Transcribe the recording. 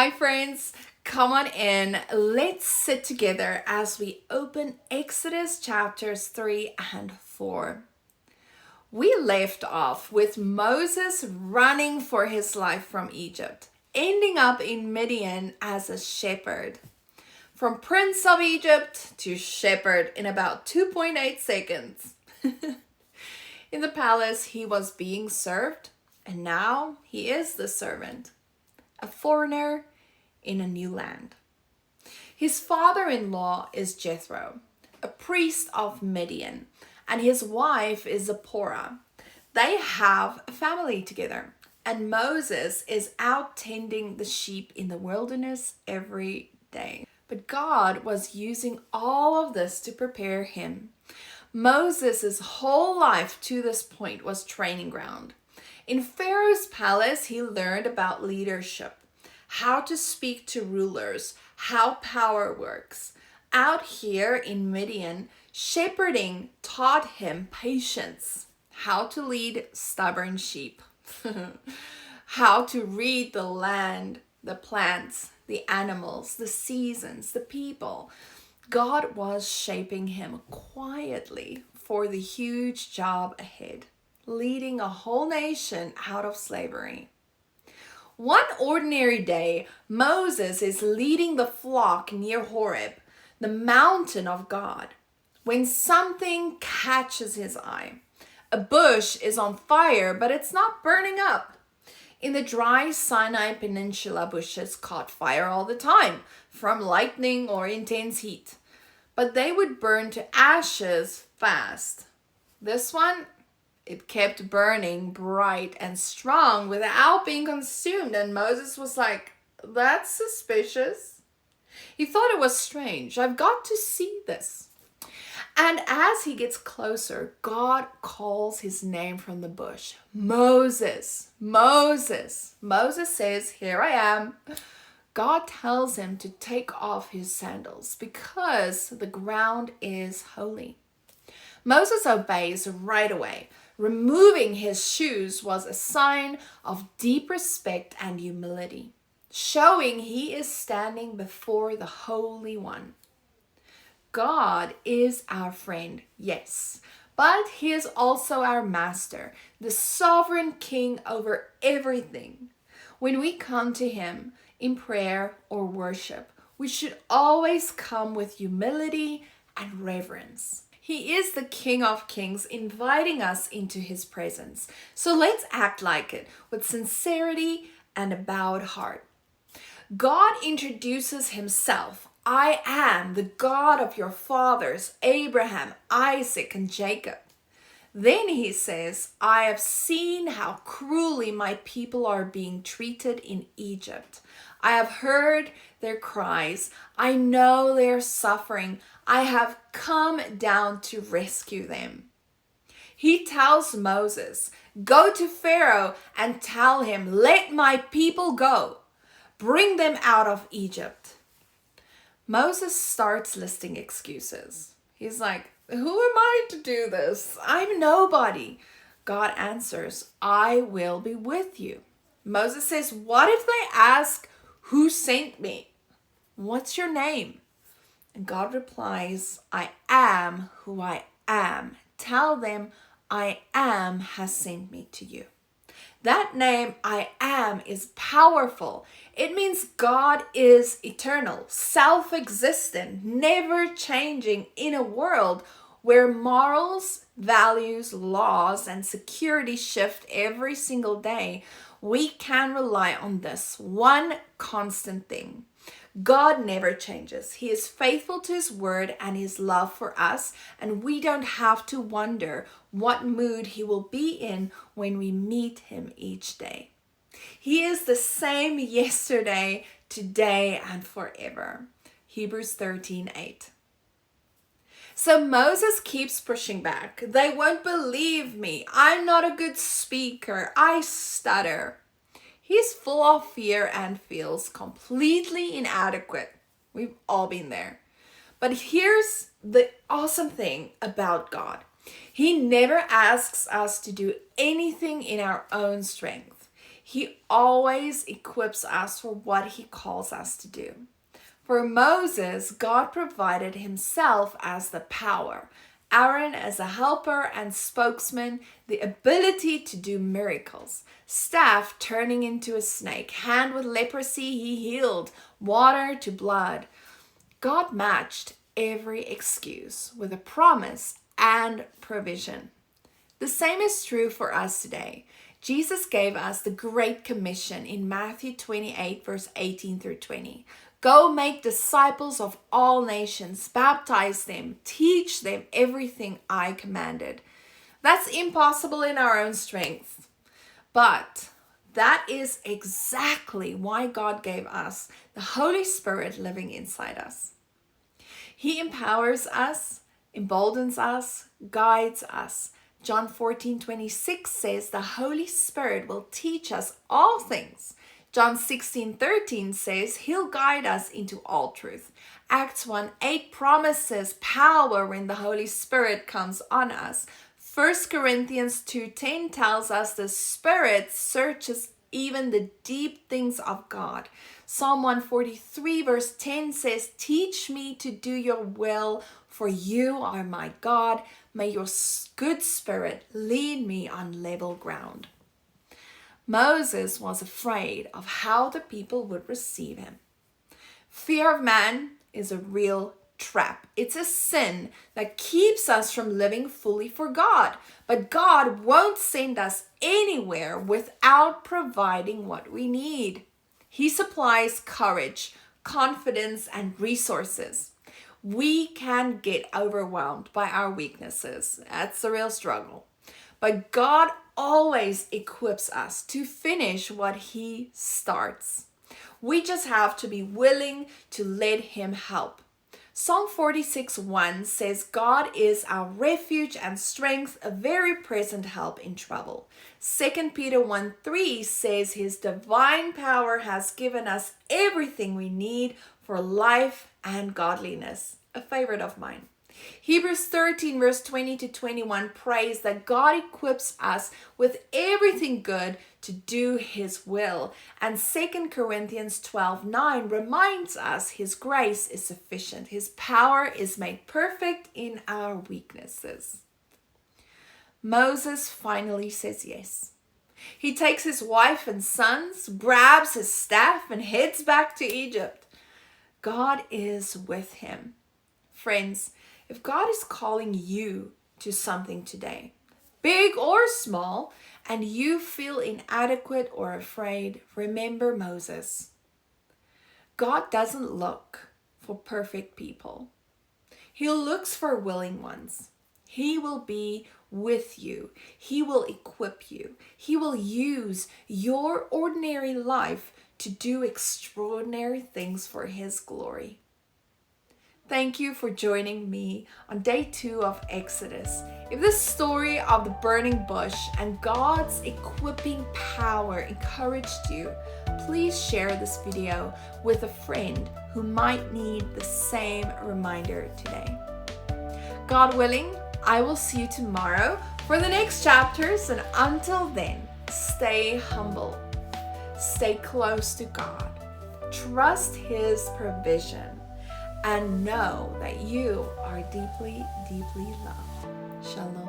Hi, friends. Come on in. Let's sit together as we open Exodus chapters 3 and 4. We left off with Moses running for his life from Egypt, ending up in Midian as a shepherd. From Prince of Egypt to shepherd in about 2.8 seconds. In the palace, he was being served, and now he is the servant, a foreigner in a new land. His father-in-law is Jethro, a priest of Midian, and his wife is Zipporah. They have a family together, and Moses is out tending the sheep in the wilderness every day. But God was using all of this to prepare him. Moses' whole life to this point was training ground. In Pharaoh's palace, he learned about leadership, how to speak to rulers, how power works. Out here in Midian, shepherding taught him patience, how to lead stubborn sheep, how to read the land, the plants, the animals, the seasons, the people. God was shaping him quietly for the huge job ahead, leading a whole nation out of slavery. One ordinary day, Moses is leading the flock near Horeb, the mountain of God, when something catches his eye. A bush is on fire, but it's not burning up. In the dry Sinai Peninsula, bushes caught fire all the time, from lightning or intense heat. But they would burn to ashes fast. This one, it kept burning bright and strong without being consumed. And Moses was like, that's suspicious. He thought it was strange. I've got to see this. And as he gets closer, God calls his name from the bush. Moses, Moses. Moses says, here I am. God tells him to take off his sandals because the ground is holy. Moses obeys right away. Removing his shoes was a sign of deep respect and humility, showing he is standing before the Holy One. God is our friend, yes, but he is also our master, the sovereign king over everything. When we come to him in prayer or worship, we should always come with humility and reverence. He is the King of Kings, inviting us into his presence. So let's act like it with sincerity and a bowed heart. God introduces himself. I am the God of your fathers, Abraham, Isaac, and Jacob. Then he says, I have seen how cruelly my people are being treated in Egypt. I have heard their cries. I know their suffering. I have come down to rescue them. He tells Moses, go to Pharaoh and tell him, let my people go. Bring them out of Egypt. Moses starts listing excuses. He's like, who am I to do this? I'm nobody. God answers, I will be with you. Moses says, what if they ask, who sent me? What's your name? And God replies, I am who I am. Tell them, I am has sent me to you. That name, I am, is powerful. It means God is eternal, self-existent, never changing in a world where morals, values, laws, and security shift every single day. We can rely on this one constant thing. God never changes. He is faithful to his word and his love for us, and we don't have to wonder what mood he will be in when we meet him each day. He is the same yesterday, today, and forever. Hebrews 13:8. So Moses keeps pushing back. They won't believe me. I'm not a good speaker. I stutter. He's full of fear and feels completely inadequate. We've all been there. But here's the awesome thing about God. He never asks us to do anything in our own strength. He always equips us for what he calls us to do. For Moses, God provided himself as the power, Aaron as a helper and spokesman, the ability to do miracles, staff turning into a snake, hand with leprosy he healed, water to blood. God matched every excuse with a promise and provision. The same is true for us today. Jesus gave us the Great Commission in Matthew 28, verse 18 through 20. Go make disciples of all nations, baptize them, teach them everything I commanded. That's impossible in our own strength. But that is exactly why God gave us the Holy Spirit living inside us. He empowers us, emboldens us, guides us. John 14:26 says the Holy Spirit will teach us all things. John 16:13 says he'll guide us into all truth. Acts 1:8 promises power when the Holy Spirit comes on us. 1 Corinthians 2:10 tells us the Spirit searches even the deep things of God. Psalm 143 verse 10 says, teach me to do your will, for you are my God. May your good spirit lead me on level ground. Moses was afraid of how the people would receive him. Fear of man is a real trap. It's a sin that keeps us from living fully for God. But God won't send us anywhere without providing what we need. He supplies courage, confidence, and resources. We can get overwhelmed by our weaknesses. That's a real struggle. But God always equips us to finish what he starts. We just have to be willing to let him help. Psalm 46:1 says, God is our refuge and strength, a very present help in trouble. 2 Peter 1:3 says his divine power has given us everything we need for life and godliness. A favorite of mine. Hebrews 13 verse 20 to 21 prays that God equips us with everything good to do his will. And 2 Corinthians 12:9 reminds us his grace is sufficient. His power is made perfect in our weaknesses. Moses finally says yes. He takes his wife and sons, grabs his staff, and heads back to Egypt. God is with him. Friends, if God is calling you to something today, big or small, and you feel inadequate or afraid, remember Moses. God doesn't look for perfect people. He looks for willing ones. He will be with you. He will equip you. He will use your ordinary life to do extraordinary things for his glory. Thank you for joining me on day 2 of Exodus. If this story of the burning bush and God's equipping power encouraged you, please share this video with a friend who might need the same reminder today. God willing, I will see you tomorrow for the next chapters, and until then, stay humble, stay close to God, trust his provision, and know that you are deeply, deeply loved. Shalom.